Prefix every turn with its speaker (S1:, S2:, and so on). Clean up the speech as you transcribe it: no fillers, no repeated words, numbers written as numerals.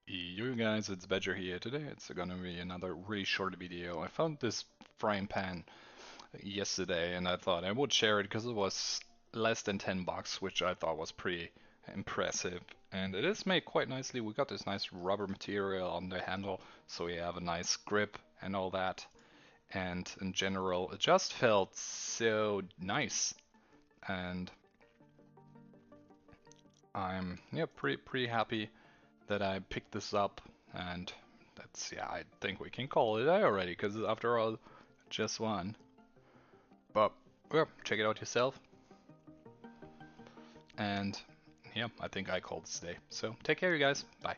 S1: Yo guys, it's Badger here. Today it's gonna be another really short video. I found this frying pan yesterday and I thought I would share it because it was less than 10 bucks, which I thought was pretty impressive. And it is made quite nicely. We got this nice rubber material on the handle, so we have a nice grip and all that. And in general, it just felt so nice. And I'm pretty happy that I picked this up, and I think we can call it a day already, because after all, just one. But yeah, check it out yourself, and yeah, I think I called this day. So take care, you guys. Bye.